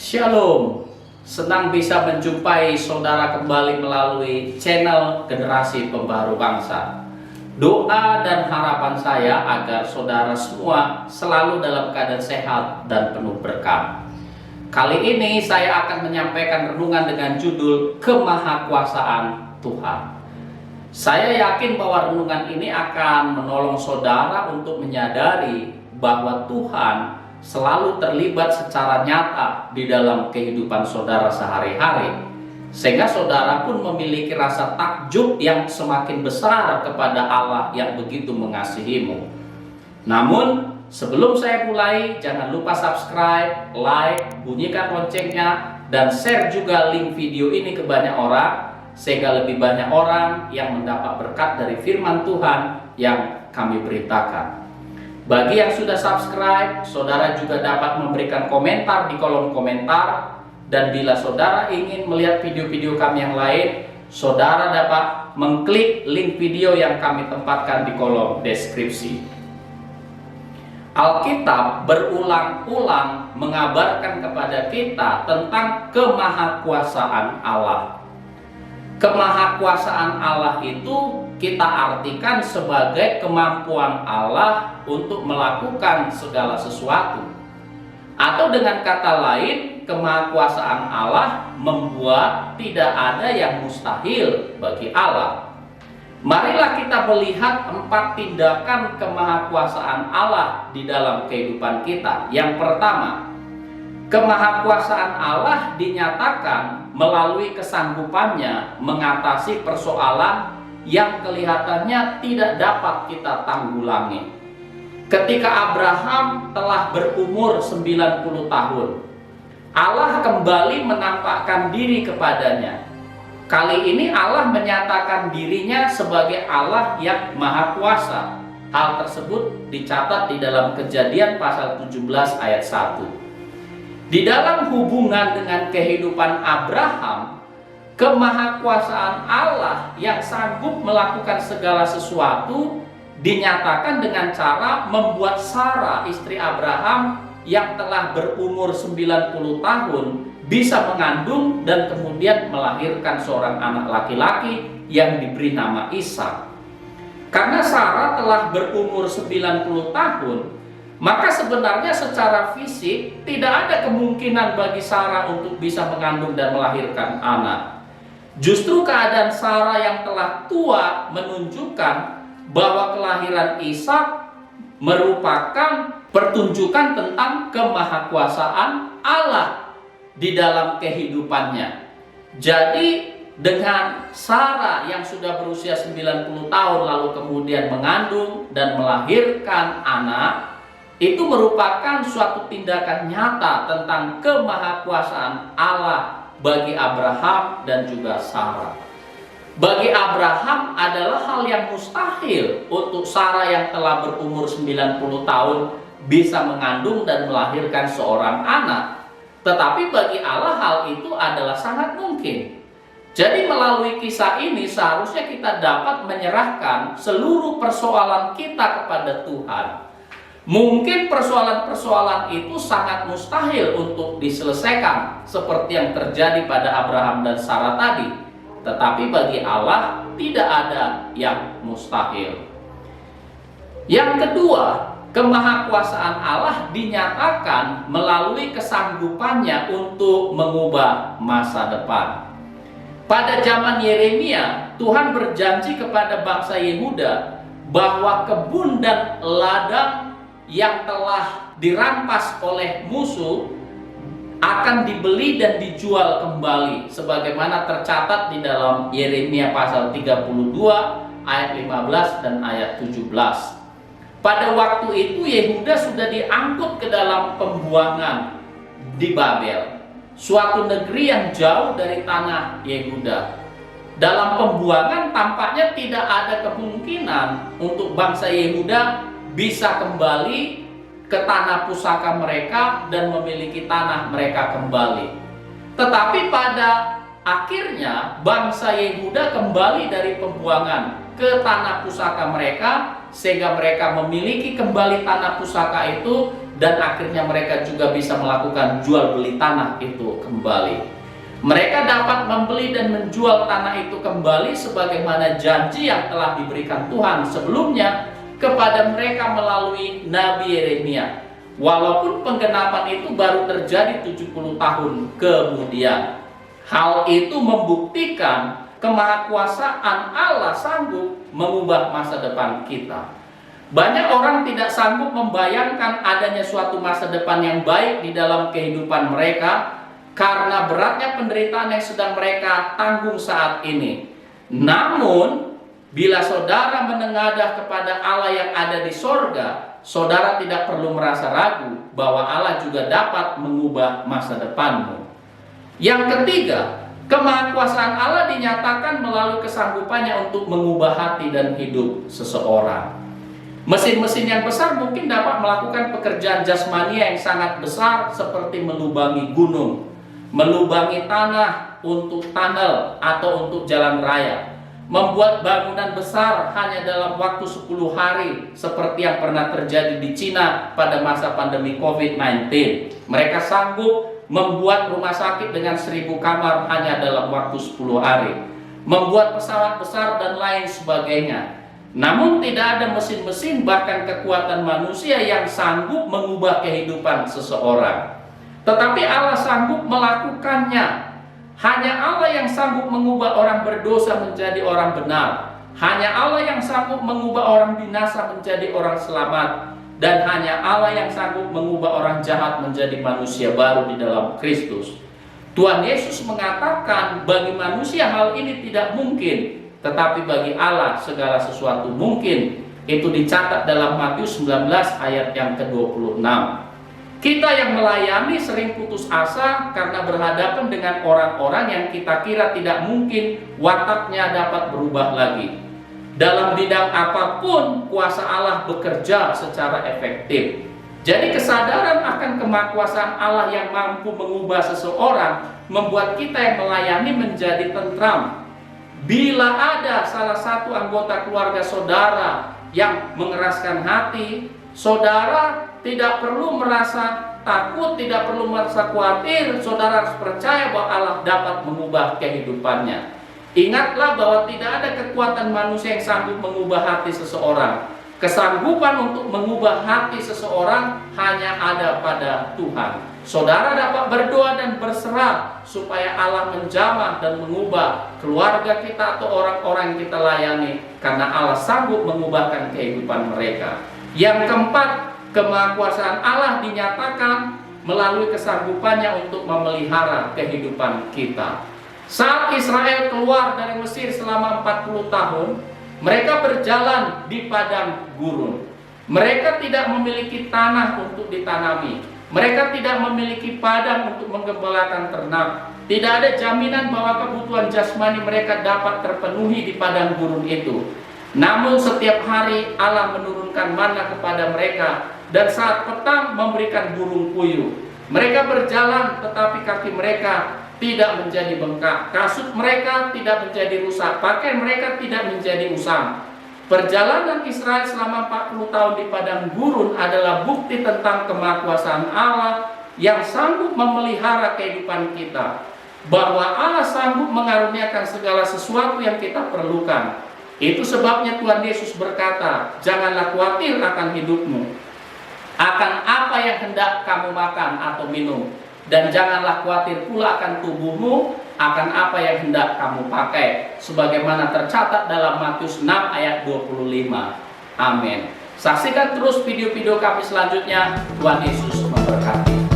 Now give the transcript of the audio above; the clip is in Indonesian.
Shalom, senang bisa menjumpai saudara kembali melalui channel Generasi Pembaharu Bangsa. Doa dan harapan saya agar saudara semua selalu dalam keadaan sehat dan penuh berkah. Kali ini saya akan menyampaikan renungan dengan judul Kemahakuasaan Tuhan. Saya yakin bahwa renungan ini akan menolong saudara untuk menyadari bahwa Tuhan selalu terlibat secara nyata di dalam kehidupan saudara sehari-hari, sehingga saudara pun memiliki rasa takjub yang semakin besar kepada Allah yang begitu mengasihimu. Namun sebelum saya mulai, jangan lupa subscribe, like, bunyikan loncengnya, dan share juga link video ini ke banyak orang, sehingga lebih banyak orang yang mendapat berkat dari firman Tuhan yang kami beritakan. Bagi yang sudah subscribe, saudara juga dapat memberikan komentar di kolom komentar. Dan bila saudara ingin melihat video-video kami yang lain, saudara dapat mengklik link video yang kami tempatkan di kolom deskripsi. Alkitab berulang-ulang mengabarkan kepada kita tentang kemahakuasaan Allah. Kemahakuasaan Allah itu kita artikan sebagai kemampuan Allah untuk melakukan segala sesuatu. Atau dengan kata lain, kemahakuasaan Allah membuat tidak ada yang mustahil bagi Allah. Marilah kita melihat 4 tindakan kemahakuasaan Allah di dalam kehidupan kita. Yang pertama, kemahakuasaan Allah dinyatakan melalui kesanggupannya mengatasi persoalan yang kelihatannya tidak dapat kita tanggulangi. Ketika Abraham telah berumur 90 tahun, Allah kembali menampakkan diri kepadanya. Kali ini Allah menyatakan dirinya sebagai Allah yang Maha Kuasa. Hal tersebut dicatat di dalam Kejadian pasal 17 ayat 1. Di dalam hubungan dengan kehidupan Abraham, kemahakuasaan Allah yang sanggup melakukan segala sesuatu dinyatakan dengan cara membuat Sarah, istri Abraham yang telah berumur 90 tahun, bisa mengandung dan kemudian melahirkan seorang anak laki-laki yang diberi nama Ishak. Karena Sarah telah berumur 90 tahun, maka sebenarnya secara fisik tidak ada kemungkinan bagi Sarah untuk bisa mengandung dan melahirkan anak. Justru keadaan Sarah yang telah tua menunjukkan bahwa kelahiran Ishak merupakan pertunjukan tentang kemahakuasaan Allah di dalam kehidupannya. Jadi dengan Sarah yang sudah berusia 90 tahun lalu kemudian mengandung dan melahirkan anak, itu merupakan suatu tindakan nyata tentang kemahakuasaan Allah bagi Abraham dan juga Sarah. Bagi Abraham adalah hal yang mustahil untuk Sarah yang telah berumur 90 tahun bisa mengandung dan melahirkan seorang anak. Tetapi bagi Allah hal itu adalah sangat mungkin. Jadi melalui kisah ini seharusnya kita dapat menyerahkan seluruh persoalan kita kepada Tuhan. Mungkin persoalan-persoalan itu sangat mustahil untuk diselesaikan seperti yang terjadi pada Abraham dan Sarah tadi. Tetapi bagi Allah tidak ada yang mustahil. Yang kedua, kemahakuasaan Allah dinyatakan melalui kesanggupannya untuk mengubah masa depan. Pada zaman Yeremia, Tuhan berjanji kepada bangsa Yehuda bahwa kebun dan ladang yang telah dirampas oleh musuh akan dibeli dan dijual kembali sebagaimana tercatat di dalam Yeremia pasal 32 ayat 15 dan ayat 17. Pada waktu itu Yehuda sudah diangkut ke dalam pembuangan di Babel, suatu negeri yang jauh dari tanah Yehuda. Dalam pembuangan tampaknya tidak ada kemungkinan untuk bangsa Yehuda bisa kembali ke tanah pusaka mereka dan memiliki tanah mereka kembali. Tetapi pada akhirnya bangsa Yehuda kembali dari pembuangan ke tanah pusaka mereka, sehingga mereka memiliki kembali tanah pusaka itu, dan akhirnya mereka juga bisa melakukan jual beli tanah itu kembali. Mereka dapat membeli dan menjual tanah itu kembali sebagaimana janji yang telah diberikan Tuhan sebelumnya kepada mereka melalui Nabi Yeremia. Walaupun penggenapan itu baru terjadi 70 tahun kemudian. Hal itu membuktikan kemahakuasaan Allah sanggup mengubah masa depan kita. Banyak orang tidak sanggup membayangkan adanya suatu masa depan yang baik di dalam kehidupan mereka karena beratnya penderitaan yang sedang mereka tanggung saat ini. Namun, bila saudara menengadah kepada Allah yang ada di sorga, saudara tidak perlu merasa ragu bahwa Allah juga dapat mengubah masa depanmu. Yang ketiga, kemahakuasaan Allah dinyatakan melalui kesanggupannya untuk mengubah hati dan hidup seseorang. Mesin-mesin yang besar mungkin dapat melakukan pekerjaan jasmani yang sangat besar seperti melubangi gunung, melubangi tanah untuk tunnel atau untuk jalan raya, membuat bangunan besar hanya dalam waktu 10 hari seperti yang pernah terjadi di Cina pada masa pandemi COVID-19. Mereka sanggup membuat rumah sakit dengan 1000 kamar hanya dalam waktu 10 hari, membuat pesawat besar dan lain sebagainya. Namun tidak ada mesin-mesin bahkan kekuatan manusia yang sanggup mengubah kehidupan seseorang. Tetapi Allah sanggup melakukannya. Hanya Allah yang sanggup mengubah orang berdosa menjadi orang benar. Hanya Allah yang sanggup mengubah orang binasa menjadi orang selamat. Dan hanya Allah yang sanggup mengubah orang jahat menjadi manusia baru di dalam Kristus. Tuhan Yesus mengatakan bagi manusia hal ini tidak mungkin, tetapi bagi Allah segala sesuatu mungkin. Itu dicatat dalam Matius 19 ayat yang ke-26. Kita yang melayani sering putus asa karena berhadapan dengan orang-orang yang kita kira tidak mungkin wataknya dapat berubah lagi. Dalam bidang apapun kuasa Allah bekerja secara efektif. Jadi kesadaran akan kemahakuasaan Allah yang mampu mengubah seseorang membuat kita yang melayani menjadi tentram. Bila ada salah satu anggota keluarga saudara yang mengeraskan hati, saudara tidak perlu merasa takut, tidak perlu merasa khawatir. Saudara harus percaya bahwa Allah dapat mengubah kehidupannya. Ingatlah bahwa tidak ada kekuatan manusia yang sanggup mengubah hati seseorang. Kesanggupan untuk mengubah hati seseorang hanya ada pada Tuhan. Saudara dapat berdoa dan berserah supaya Allah menjamah dan mengubah keluarga kita atau orang-orang yang kita layani, karena Allah sanggup mengubahkan kehidupan mereka. Yang keempat, kemahakuasaan Allah dinyatakan melalui kesanggupannya untuk memelihara kehidupan kita. Saat Israel keluar dari Mesir selama 40 tahun, mereka berjalan di padang gurun. Mereka tidak memiliki tanah untuk ditanami. Mereka tidak memiliki padang untuk menggembalakan ternak. Tidak ada jaminan bahwa kebutuhan jasmani mereka dapat terpenuhi di padang gurun itu. Namun setiap hari Allah menurunkan manna kepada mereka, dan saat petang memberikan burung puyuh. Mereka berjalan tetapi kaki mereka tidak menjadi bengkak, kasut mereka tidak menjadi rusak, pakaian mereka tidak menjadi usang. Perjalanan Israel selama 40 tahun di padang gurun adalah bukti tentang kemahakuasaan Allah yang sanggup memelihara kehidupan kita, bahwa Allah sanggup mengaruniakan segala sesuatu yang kita perlukan. Itu sebabnya Tuhan Yesus berkata, janganlah khawatir akan hidupmu, akan apa yang hendak kamu makan atau minum, dan janganlah khawatir pula akan tubuhmu, akan apa yang hendak kamu pakai, sebagaimana tercatat dalam Matius 6 ayat 25. Amin. Saksikan terus video-video kami selanjutnya. Tuhan Yesus memberkati.